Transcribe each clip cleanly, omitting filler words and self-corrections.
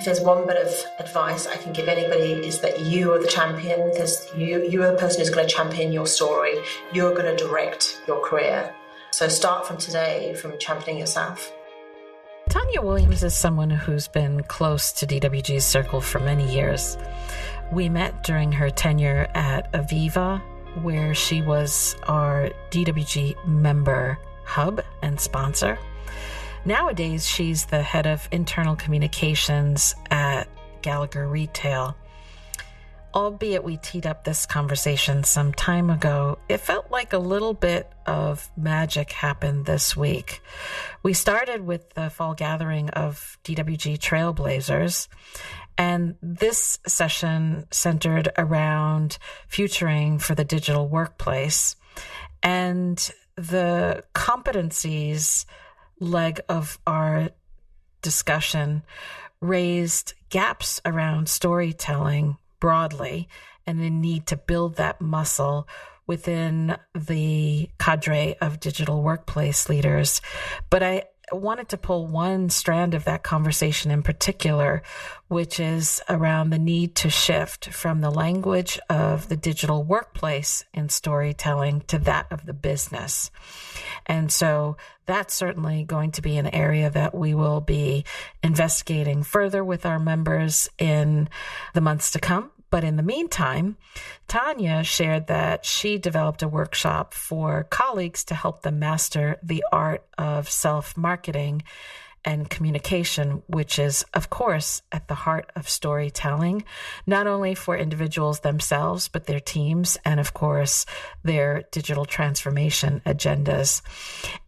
If there's one bit of advice I can give anybody is that you are the champion. You are the person who's going to champion your story. You're going to direct your career. So start from today, from championing yourself. Tanya Williams is someone who's been close to DWG's circle for many years. We met during her tenure at Aviva, where she was our DWG member hub and sponsor. Nowadays, she's the head of internal communications at Gallagher Retail. Albeit we teed up this conversation some time ago, it felt like a little bit of magic happened this week. We started with the fall gathering of DWG Trailblazers, and this session centered around futuring for the digital workplace. And the competencies leg of our discussion raised gaps around storytelling broadly and the need to build that muscle within the cadre of digital workplace leaders. But I wanted to pull one strand of that conversation in particular, which is around the need to shift from the language of the digital workplace in storytelling to that of the business. And so that's certainly going to be an area that we will be investigating further with our members in the months to come. But in the meantime, Tanya shared that she developed a workshop for colleagues to help them master the art of self-marketing and communication, which is, of course, at the heart of storytelling, not only for individuals themselves, but their teams and, of course, their digital transformation agendas.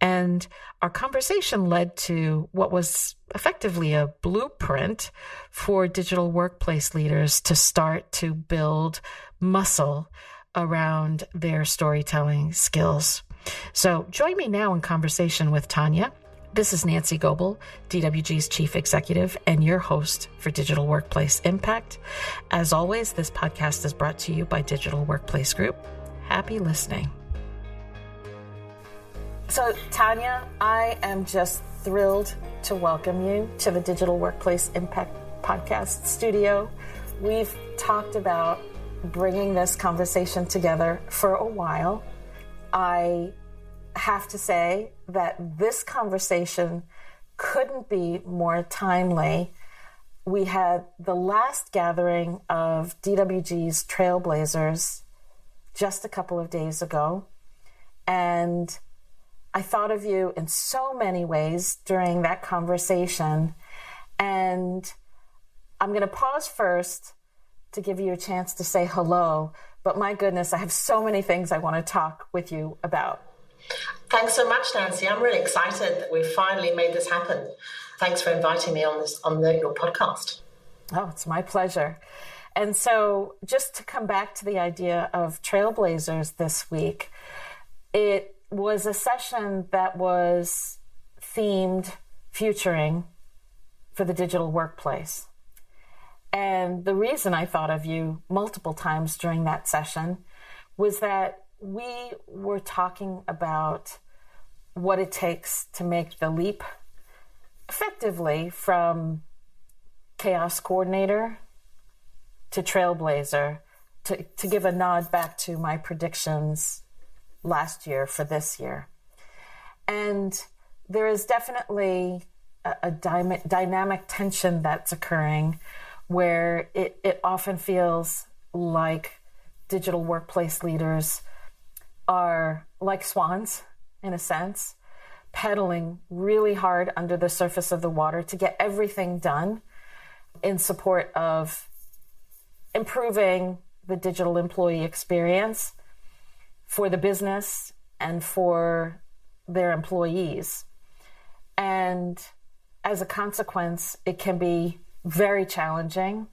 And our conversation led to what was effectively a blueprint for digital workplace leaders to start to build muscle around their storytelling skills. So join me now in conversation with Tanya. This is Nancy Goebel, DWG's Chief Executive and your host for Digital Workplace Impact. As always, this podcast is brought to you by Digital Workplace Group. Happy listening. So, Tanya, I am just thrilled to welcome you to the Digital Workplace Impact podcast studio. We've talked about bringing this conversation together for a while. I have to say that this conversation couldn't be more timely. We had the last gathering of DWG's Trailblazers just a couple of days ago, and I thought of you in so many ways during that conversation, and I'm going to pause first to give you a chance to say hello, but my goodness, I have so many things I want to talk with you about. Thanks so much, Nancy. I'm really excited that we've finally made this happen. Thanks for inviting me on your podcast. Oh, it's my pleasure. And so just to come back to the idea of Trailblazers this week, it was a session that was themed futuring for the digital workplace. And the reason I thought of you multiple times during that session was that we were talking about what it takes to make the leap effectively from chaos coordinator to trailblazer, to give a nod back to my predictions last year for this year. And there is definitely a dynamic tension that's occurring where it often feels like digital workplace leaders are like swans, in a sense, paddling really hard under the surface of the water to get everything done in support of improving the digital employee experience for the business and for their employees. And as a consequence, it can be very challenging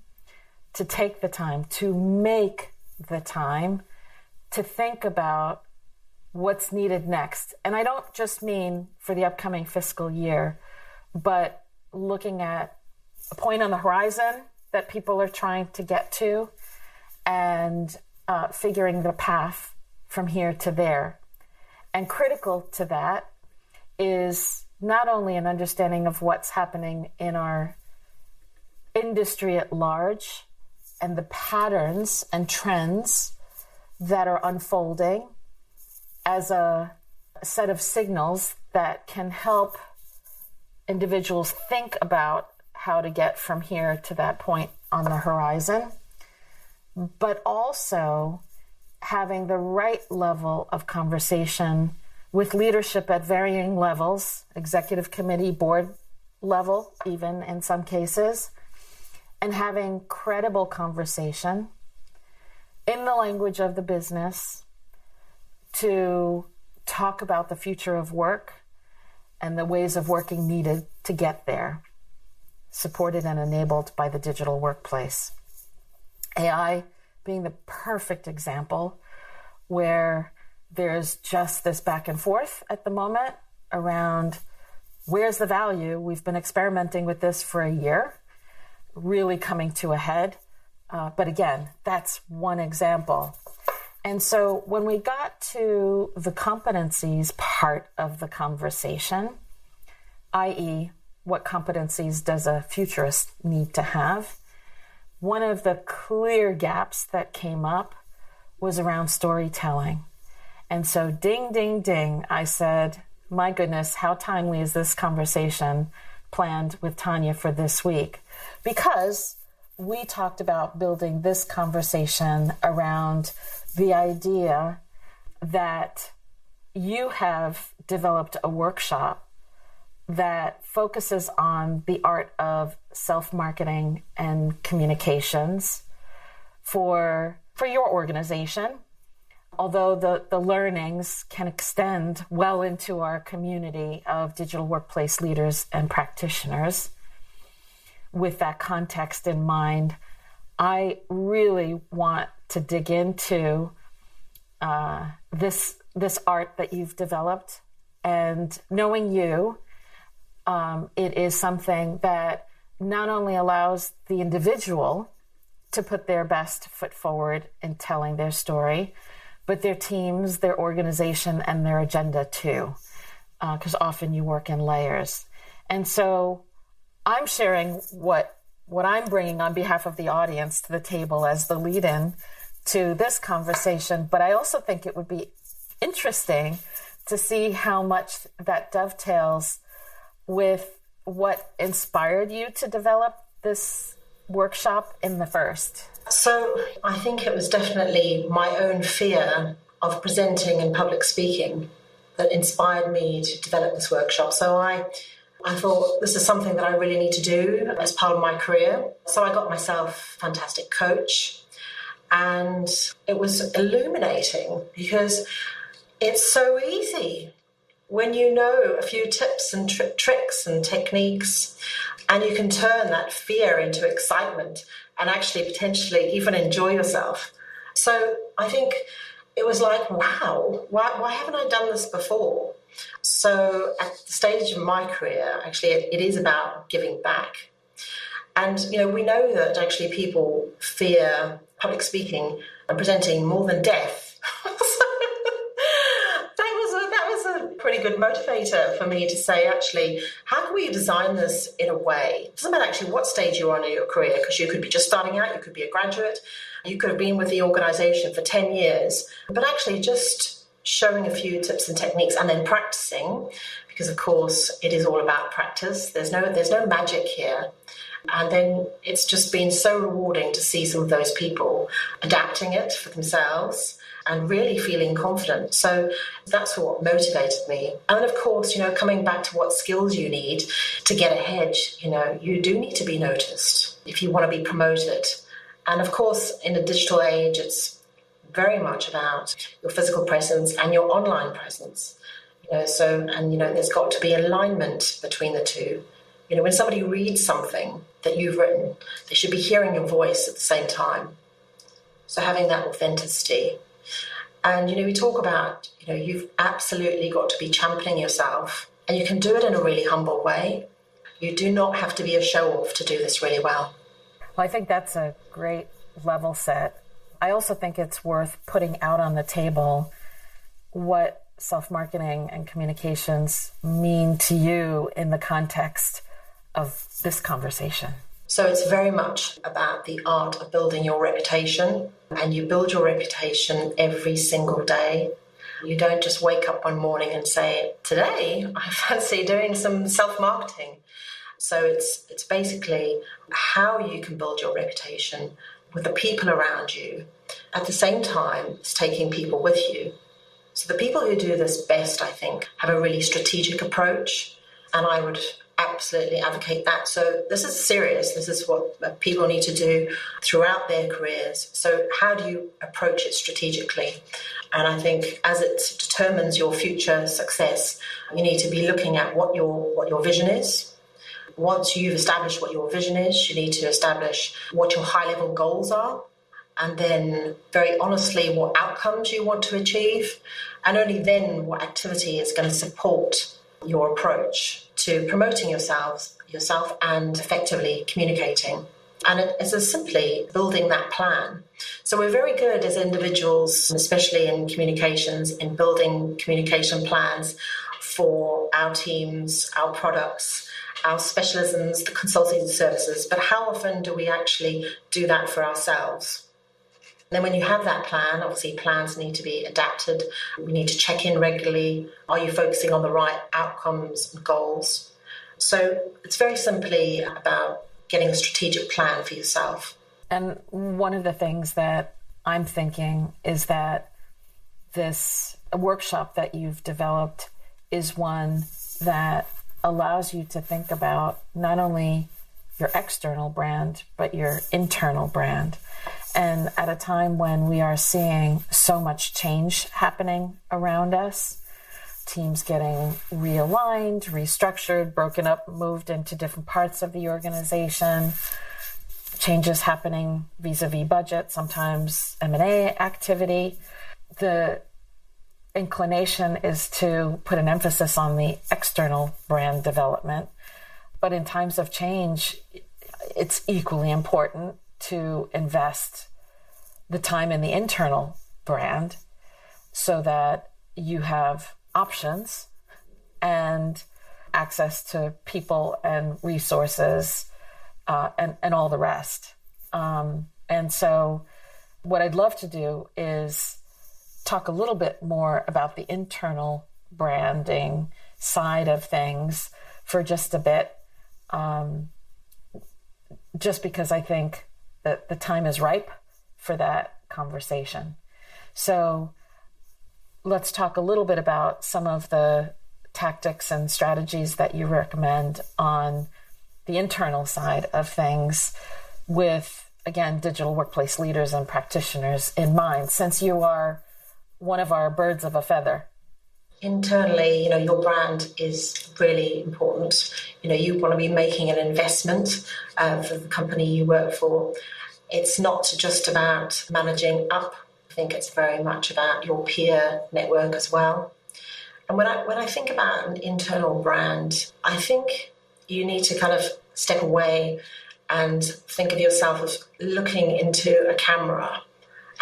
to take the time, to make the time to think about what's needed next. And I don't just mean for the upcoming fiscal year, but looking at a point on the horizon that people are trying to get to and figuring the path from here to there. And critical to that is not only an understanding of what's happening in our industry at large and the patterns and trends that are unfolding as a set of signals that can help individuals think about how to get from here to that point on the horizon, but also having the right level of conversation with leadership at varying levels, executive committee, board level, even in some cases, and having credible conversation in the language of the business to talk about the future of work and the ways of working needed to get there, supported and enabled by the digital workplace. AI being the perfect example where there's just this back and forth at the moment around where's the value. We've been experimenting with this for a year, really coming to a head. But again, that's one example. And so when we got to the competencies part of the conversation, i.e., what competencies does a futurist need to have, one of the clear gaps that came up was around storytelling. And so ding, ding, ding, I said, my goodness, how timely is this conversation planned with Tanya for this week? Because we talked about building this conversation around the idea that you have developed a workshop that focuses on the art of self-marketing and communications for your organization, although the learnings can extend well into our community of digital workplace leaders and practitioners. With that context in mind, I really want to dig into this art that you've developed, and knowing you, it is something that not only allows the individual to put their best foot forward in telling their story, but their teams, their organization, and their agenda too, because often you work in layers. And so I'm sharing what I'm bringing on behalf of the audience to the table as the lead-in to this conversation, but I also think it would be interesting to see how much that dovetails with what inspired you to develop this workshop in the first. So I think it was definitely my own fear of presenting and public speaking that inspired me to develop this workshop. So I thought this is something that I really need to do as part of my career. So I got myself a fantastic coach, and it was illuminating because it's so easy when you know a few tips and tricks and techniques, and you can turn that fear into excitement and actually potentially even enjoy yourself. So I think it was like, wow, why haven't I done this before? So at the stage of my career, actually, it is about giving back. And, we know that actually people fear public speaking and presenting more than death. That was a pretty good motivator for me to say, actually, how can we design this in a way? It doesn't matter actually what stage you're on in your career, because you could be just starting out, you could be a graduate, you could have been with the organization for 10 years, but actually just showing a few tips and techniques and then practicing, because of course it is all about practice. There's no magic here. And then it's just been so rewarding to see some of those people adapting it for themselves and really feeling confident. So that's what motivated me. And of course, coming back to what skills you need to get ahead, you do need to be noticed if you want to be promoted. And of course, in the digital age, it's very much about your physical presence and your online presence. There's got to be alignment between the two. When somebody reads something that you've written, they should be hearing your voice at the same time. So having that authenticity. And, we talk about, you've absolutely got to be championing yourself, and you can do it in a really humble way. You do not have to be a show-off to do this really well. Well, I think that's a great level set. I also think it's worth putting out on the table what self-marketing and communications mean to you in the context of this conversation. So it's very much about the art of building your reputation, and you build your reputation every single day. You don't just wake up one morning and say, today I fancy doing some self-marketing. So it's basically how you can build your reputation with the people around you. At the same time, it's taking people with you. So the people who do this best, I think, have a really strategic approach, and I would absolutely advocate that. So this is serious. This is what people need to do throughout their careers. So how do you approach it strategically? And I think as it determines your future success, you need to be looking at what your vision is. Once you've established what your vision is, you need to establish what your high-level goals are, and then very honestly what outcomes you want to achieve, and only then what activity is going to support your approach to promoting yourself and effectively communicating. And it's as simply building that plan. So we're very good as individuals, especially in communications, in building communication plans for our teams, our products, our specialisms, the consulting services. But how often do we actually do that for ourselves? Then when you have that plan, obviously plans need to be adapted. We need to check in regularly. Are you focusing on the right outcomes and goals? So it's very simply about getting a strategic plan for yourself. And one of the things that I'm thinking is that this workshop that you've developed is one that allows you to think about not only your external brand, but your internal brand. And at a time when we are seeing so much change happening around us, teams getting realigned, restructured, broken up, moved into different parts of the organization, changes happening vis-a-vis budget, sometimes M&A activity. The inclination is to put an emphasis on the external brand development. But in times of change, it's equally important to invest the time in the internal brand so that you have options and access to people and resources and all the rest. And so what I'd love to do is talk a little bit more about the internal branding side of things for just a bit, just because I think that the time is ripe for that conversation. So let's talk a little bit about some of the tactics and strategies that you recommend on the internal side of things with, again, digital workplace leaders and practitioners in mind, since you are one of our birds of a feather. Internally, your brand is really important. You want to be making an investment for the company you work for. It's not just about managing up. I think it's very much about your peer network as well. And when I think about an internal brand, I think you need to kind of step away and think of yourself as looking into a camera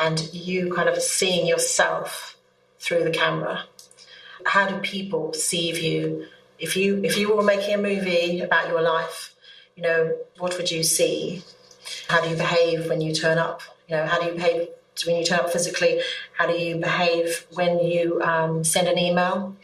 and you kind of seeing yourself through the camera. How do people perceive you? If you were making a movie about your life, what would you see? How do you behave when you turn up? How do you behave when you turn up physically? How do you behave when you send an email?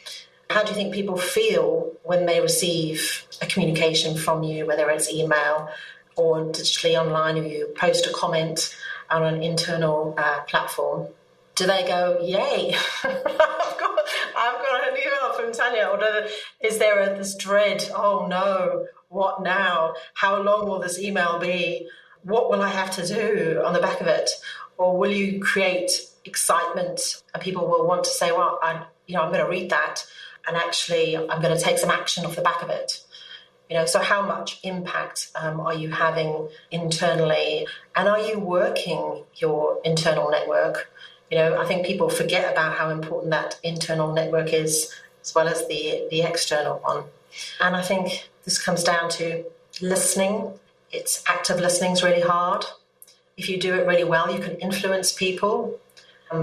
How do you think people feel when they receive a communication from you, whether it's email or digitally online, or you post a comment on an internal platform? Do they go, yay, I've got an email from Tanya? Or is there this dread, oh no, what now? How long will this email be? What will I have to do on the back of it? Or will you create excitement and people will want to say, well, I'm going to read that and actually I'm going to take some action off the back of it. So how much impact are you having internally? And are you working your internal network? I think people forget about how important that internal network is, as well as the external one. And I think this comes down to listening. It's active listening is really hard. If you do it really well, you can influence people.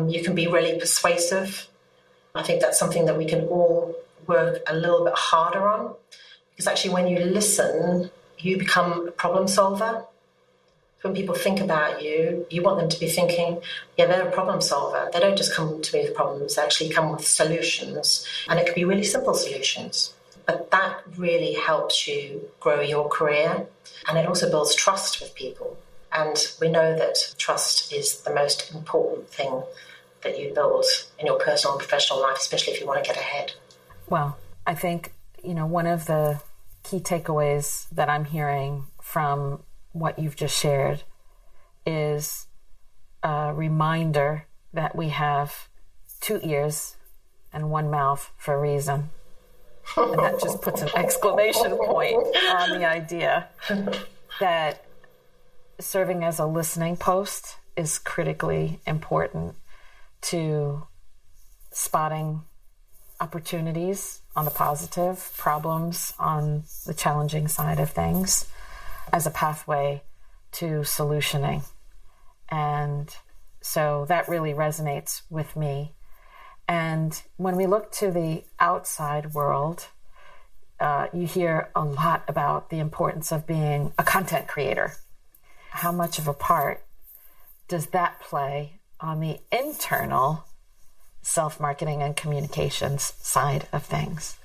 You can be really persuasive. I think that's something that we can all work a little bit harder on. Because actually when you listen, you become a problem solver. When people think about you, you want them to be thinking, yeah, they're a problem solver. They don't just come to me with problems, they actually come with solutions. And it can be really simple solutions. But that really helps you grow your career. And it also builds trust with people. And we know that trust is the most important thing that you build in your personal and professional life, especially if you want to get ahead. Well, I think, one of the key takeaways that I'm hearing from what you've just shared is a reminder that we have 2 ears and 1 mouth for a reason. And that just puts an exclamation point on the idea that serving as a listening post is critically important to spotting opportunities on the positive, problems on the challenging side of things as a pathway to solutioning. And so that really resonates with me. And when we look to the outside world, you hear a lot about the importance of being a content creator. How much of a part does that play on the internal self-marketing and communications side of things?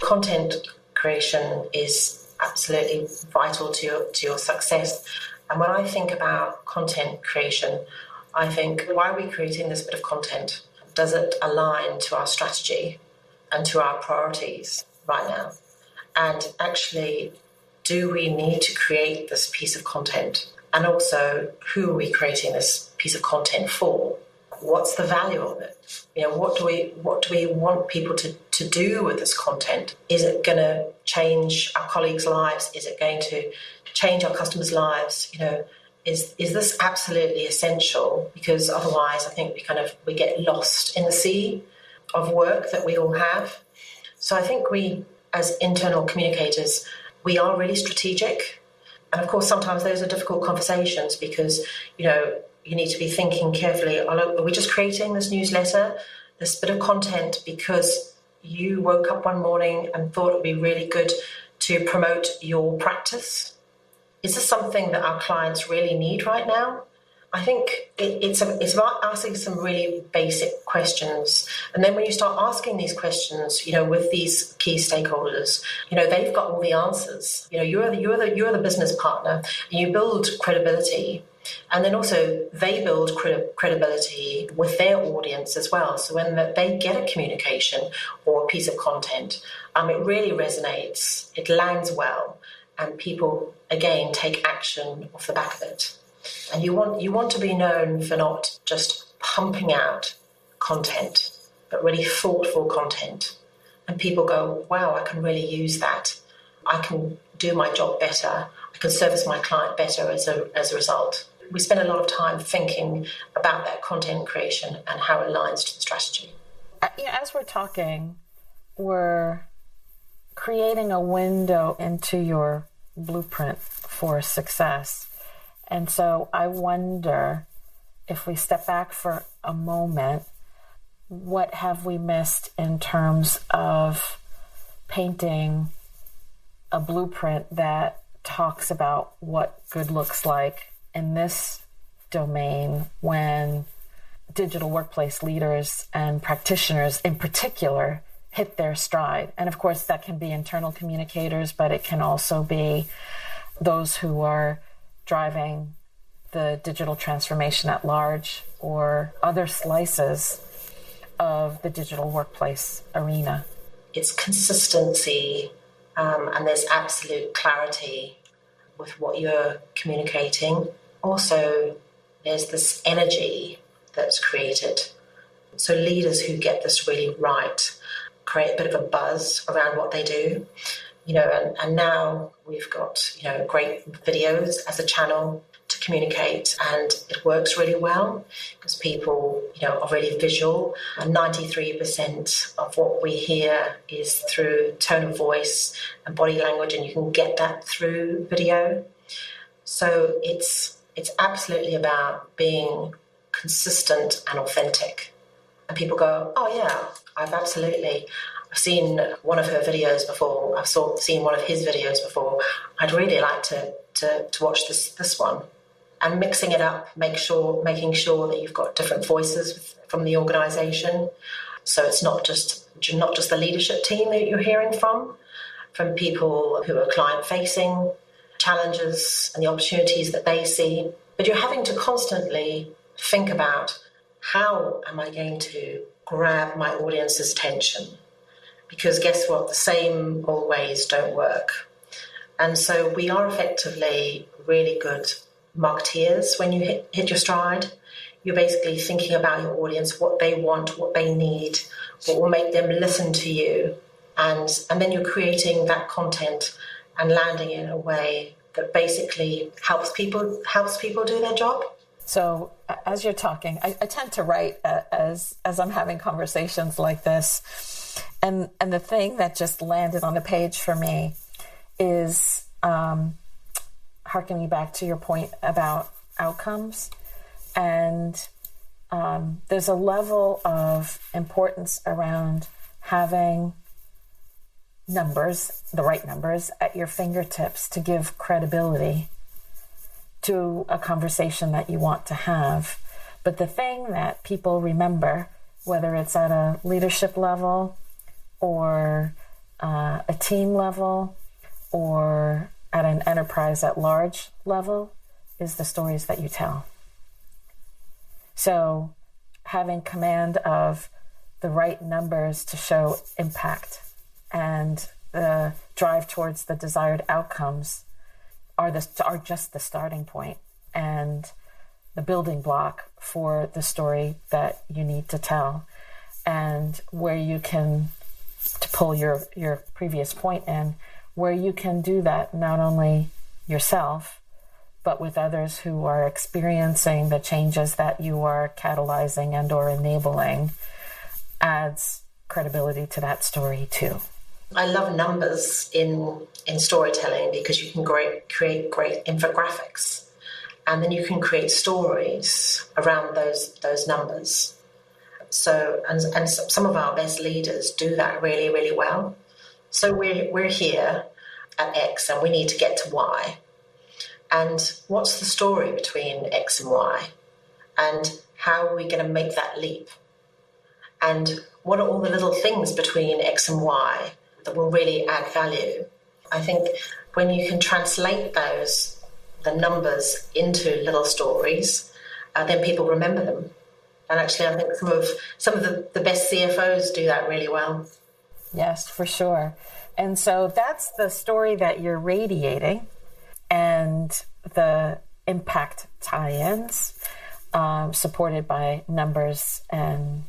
Content creation is absolutely vital to your success. And when I think about content creation, I think, why are we creating this bit of content? Does it align to our strategy and to our priorities right now? And actually, do we need to create this piece of content? And also, who are we creating this piece of content for? What's the value of it? What do we want people to do with this content? Is it going to change our colleagues' lives? Is it going to change our customers' lives? Is this absolutely essential? Because otherwise, I think we get lost in the sea of work that we all have. So I think we, as internal communicators, we are really strategic. And of course, sometimes those are difficult conversations because, you need to be thinking carefully, are we just creating this newsletter, this bit of content because you woke up one morning and thought it would be really good to promote your practice? Is this something that our clients really need right now? I think it's about asking some really basic questions. And then when you start asking these questions, with these key stakeholders, they've got all the answers. You're the business partner, and you build credibility. And then also they build credibility with their audience as well. So when they get a communication or a piece of content, it really resonates, it lands well, and people, again, take action off the back of it. And you want to be known for not just pumping out content, but really thoughtful content. And people go, wow, I can really use that. I can do my job better. I can service my client better as a result. We spend a lot of time thinking about that content creation and how it aligns to the strategy. As we're talking, we're creating a window into your blueprint for success. And so I wonder, if we step back for a moment, what have we missed in terms of painting a blueprint that talks about what good looks like in this domain when digital workplace leaders and practitioners in particular hit their stride? And of course, that can be internal communicators, but it can also be those who are driving the digital transformation at large or other slices of the digital workplace arena. It's consistency, and there's absolute clarity with what you're communicating. Also, there's this energy that's created. So leaders who get this really right create a bit of a buzz around what they do. And now we've got, great videos as a channel to communicate, and it works really well because people, are really visual. And 93% of what we hear is through tone of voice and body language, and you can get that through video. So it's absolutely about being consistent and authentic. And people go, oh yeah, I've seen one of her videos before. I've seen one of his videos before. I'd really like to watch this one. And mixing it up, making sure that you've got different voices from the organisation. So it's not just the leadership team that you're hearing from people who are client-facing, challenges and the opportunities that they see. But you're having to constantly think about, how am I going to grab my audience's attention? Because guess what? The same old ways don't work. And so we are effectively really good marketeers when you hit your stride. You're basically thinking about your audience, what they want, what they need, what will make them listen to you. And then you're creating that content and landing in a way that basically helps people do their job. So as you're talking, I tend to write as I'm having conversations like this. And the thing that just landed on the page for me is harkening back to your point about outcomes. And there's a level of importance around having numbers, the right numbers, at your fingertips to give credibility to a conversation that you want to have. But the thing that people remember, whether it's at a leadership level or a team level or at an enterprise at large level, is the stories that you tell. So having command of the right numbers to show impact and the drive towards the desired outcomes are just the starting point and the building block for the story that you need to tell. And where you can, to pull your previous point in, where you can do that not only yourself, but with others who are experiencing the changes that you are catalyzing and or enabling, adds credibility to that story too. I love numbers in storytelling because you can create great infographics, and then you can create stories around those numbers. So and some of our best leaders do that really, really well. So we're here at X and we need to get to Y. And what's the story between X and Y? And how are we going to make that leap? And what are all the little things between X and Y that will really add value? I think when you can translate the numbers into little stories, then people remember them. And actually, I think some of the best CFOs do that really well. Yes, for sure. And so that's the story that you're radiating, and the impact tie-ins, supported by numbers and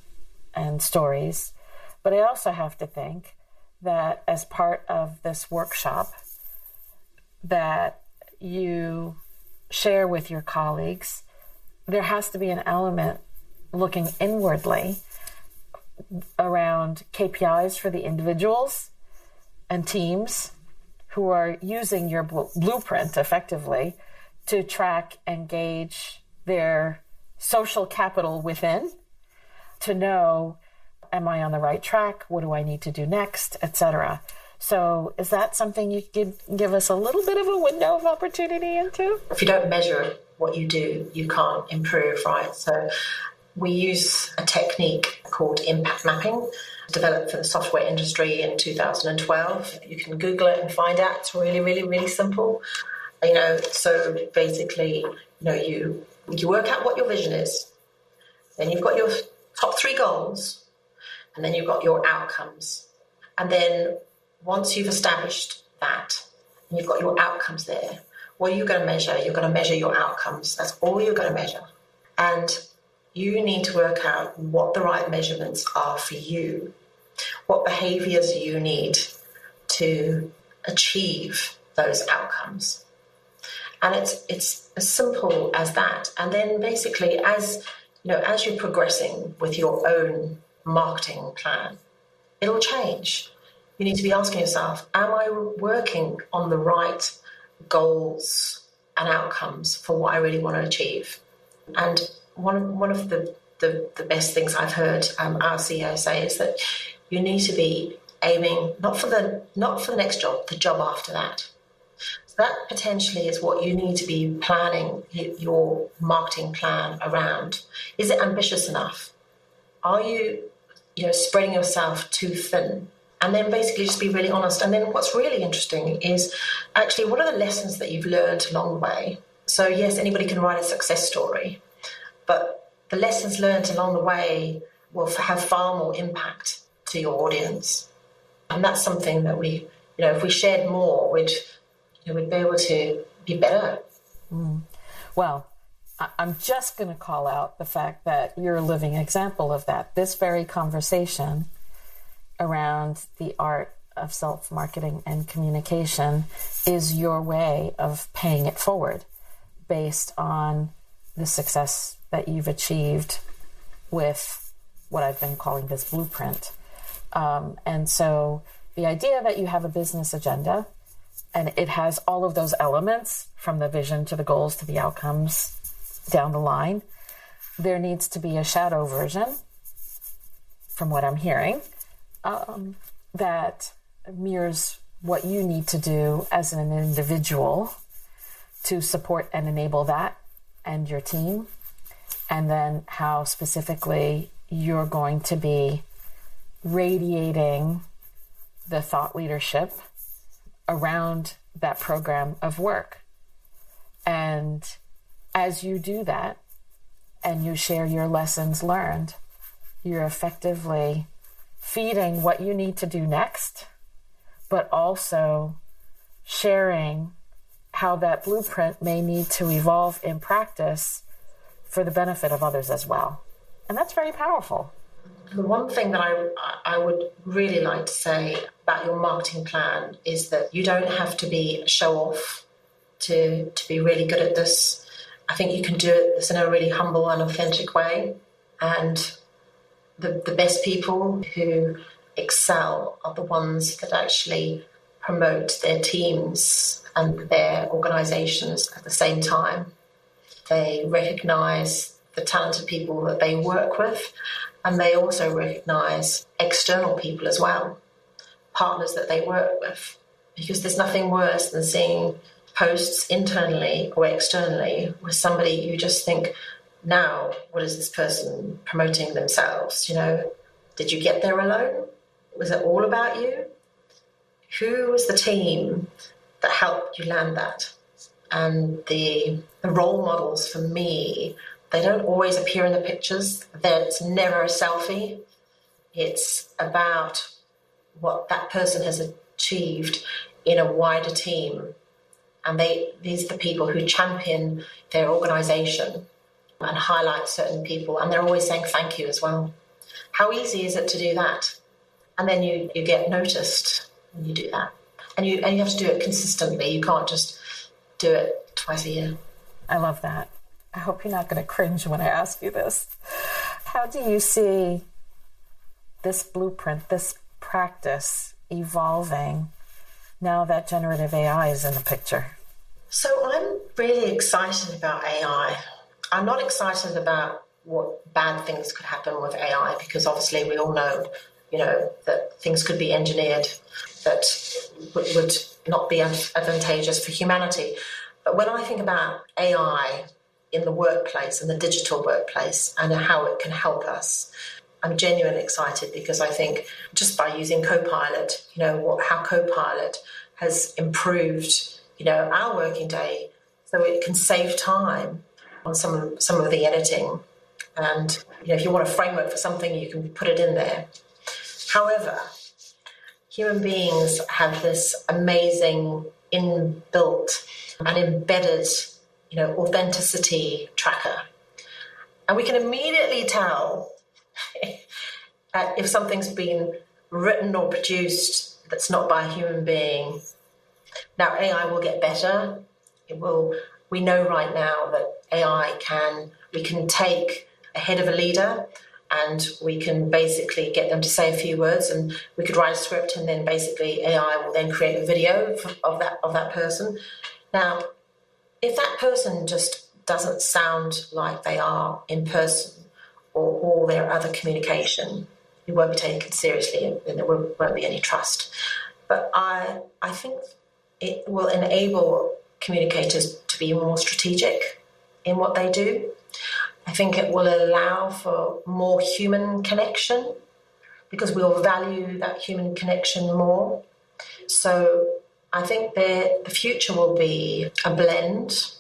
stories. But I also have to think that as part of this workshop that you share with your colleagues, there has to be an element looking inwardly around KPIs for the individuals and teams who are using your blueprint effectively to track and gauge their social capital within, to know, am I on the right track? What do I need to do next, etc. So is that something you could give us a little bit of a window of opportunity into? If you don't measure what you do, you can't improve, right? So we use a technique called impact mapping, developed for the software industry in 2012. You can Google it and find out. It's really, really, really simple. So basically, you work out what your vision is. Then you've got your top 3 goals, and then you've got your outcomes. And then once you've established that, and you've got your outcomes there, what are you going to measure? You're going to measure your outcomes. That's all you're going to measure. And you need to work out what the right measurements are for you, what behaviors you need to achieve those outcomes. And it's as simple as that. And then basically, as you're progressing with your own marketing plan, it'll change. You need to be asking yourself, am I working on the right goals and outcomes for what I really want to achieve? And one of the best things I've heard our CEO say is that you need to be aiming not for the next job, the job after that. So that potentially is what you need to be planning your marketing plan around. Is it ambitious enough? Are you spreading yourself too thin? And then basically just be really honest. And then what's really interesting is actually what are the lessons that you've learned along the way? So yes, anybody can write a success story, but the lessons learned along the way will have far more impact to your audience. And that's something that we, if we shared more, we'd be able to be better. Well, I'm just going to call out the fact that you're a living example of that. This very conversation around the art of self-marketing and communication is your way of paying it forward based on the success that you've achieved with what I've been calling this blueprint. And so the idea that you have a business agenda and it has all of those elements from the vision to the goals to the outcomes down the line, there needs to be a shadow version, from what I'm hearing, that mirrors what you need to do as an individual to support and enable that and your team, and then how specifically you're going to be radiating the thought leadership around that program of work. And as you do that and you share your lessons learned, you're effectively feeding what you need to do next, but also sharing how that blueprint may need to evolve in practice for the benefit of others as well. And that's very powerful. The one thing that I would really like to say about your marketing plan is that you don't have to be a show-off to be really good at this. I think you can do it in a really humble and authentic way. And the best people who excel are the ones that actually promote their teams and their organizations at the same time. They recognize the talented people that they work with, and they also recognize external people as well, partners that they work with, because there's nothing worse than seeing posts internally or externally with somebody you just think, now, what is this person promoting themselves? Did you get there alone? Was it all about you? Who was the team that helped you land that? And the role models for me, they don't always appear in the pictures. It's never a selfie. It's about what that person has achieved in a wider team. And these are the people who champion their organization and highlight certain people. And they're always saying thank you as well. How easy is it to do that? And then you get noticed when you do that. And you have to do it consistently. You can't just do it twice a year. I love that. I hope you're not going to cringe when I ask you this. How do you see this blueprint, this practice evolving now that generative AI is in the picture? So I'm really excited about AI. I'm not excited about what bad things could happen with AI, because obviously we all know, that things could be engineered that would not be advantageous for humanity. But when I think about AI in the workplace, in the digital workplace, and how it can help us, I'm genuinely excited, because I think just by using Copilot, how Copilot has improved, our working day, so it can save time on some of the editing. And, if you want a framework for something, you can put it in there. However, human beings have this amazing inbuilt and embedded, authenticity tracker. And we can immediately tell if something's been written or produced that's not by a human being. Now, AI will get better. We know right now that we can take a head of a leader and we can basically get them to say a few words, and we could write a script, and then basically AI will then create a video of that person. Now, if that person just doesn't sound like they are in person or all their other communication, you won't be taken seriously and there won't be any trust. But I think it will enable communicators to be more strategic in what they do. I think it will allow for more human connection because we'll value that human connection more. So I think the future will be a blend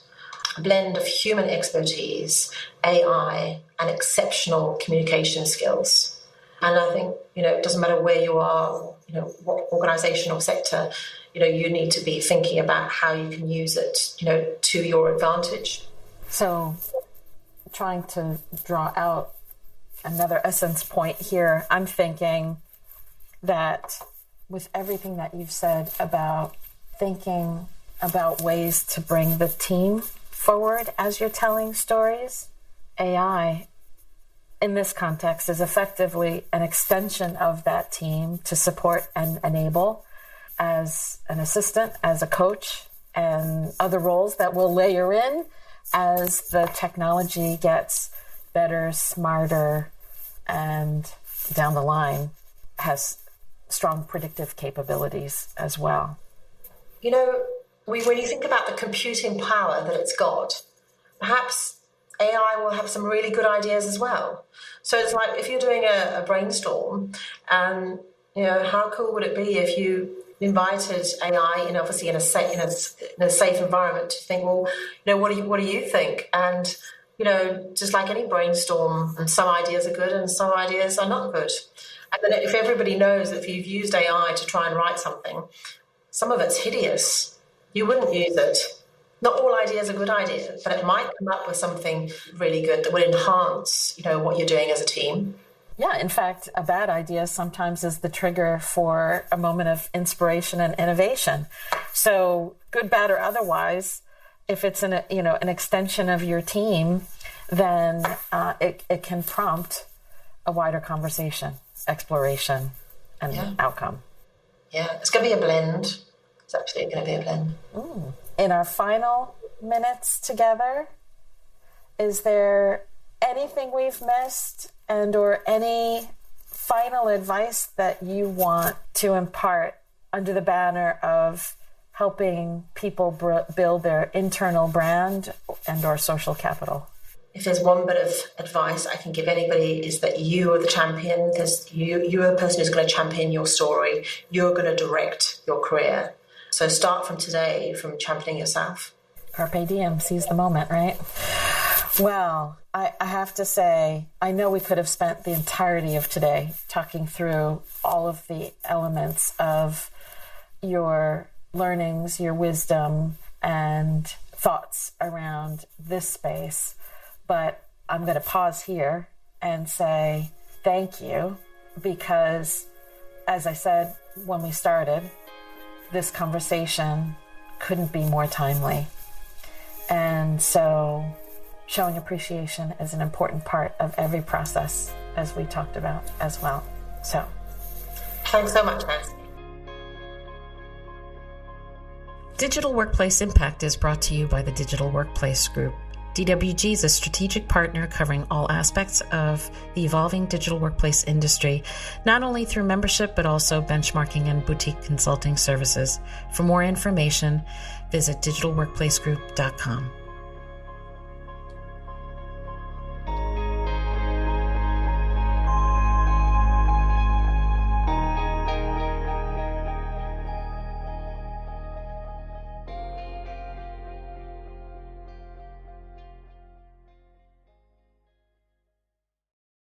of human expertise, AI, and exceptional communication skills. And I think, it doesn't matter where you are, what organization or sector, you need to be thinking about how you can use it, to your advantage. So trying to draw out another essence point here, I'm thinking that with everything that you've said about thinking about ways to bring the team forward as you're telling stories, AI in this context is effectively an extension of that team to support and enable as an assistant, as a coach, and other roles that will layer in as the technology gets better, smarter, and down the line has strong predictive capabilities as well. When you think about the computing power that it's got, perhaps AI will have some really good ideas as well. So it's like if you're doing a brainstorm, and how cool would it be if you invited AI, obviously in a safe environment, to think, well, what do you think? And just like any brainstorm, and some ideas are good and some ideas are not good. And then if everybody knows that if you've used AI to try and write something, some of it's hideous, you wouldn't use it. Not all ideas are good ideas, but it might come up with something really good that would enhance, what you're doing as a team. Yeah, in fact, a bad idea sometimes is the trigger for a moment of inspiration and innovation. So good, bad, or otherwise, if it's an extension of your team, then it can prompt a wider conversation, exploration, and outcome. Yeah, it's going to be a blend. It's absolutely going to be a blend. In our final minutes together, is there anything we've missed or any final advice that you want to impart under the banner of helping people build their internal brand and or social capital? If there's one bit of advice I can give anybody is that you are the champion. You are the person who's going to champion your story. You're going to direct your career. So start from today, from championing yourself. Carpe diem, seize the moment, right? Well, I have to say, I know we could have spent the entirety of today talking through all of the elements of your learnings, your wisdom, and thoughts around this space. But I'm going to pause here and say thank you because, as I said when we started, this conversation couldn't be more timely. And so showing appreciation is an important part of every process, as we talked about as well. So thanks so much, Nancy. Digital Workplace Impact is brought to you by the Digital Workplace Group. DWG is a strategic partner covering all aspects of the evolving digital workplace industry, not only through membership, but also benchmarking and boutique consulting services. For more information, visit digitalworkplacegroup.com.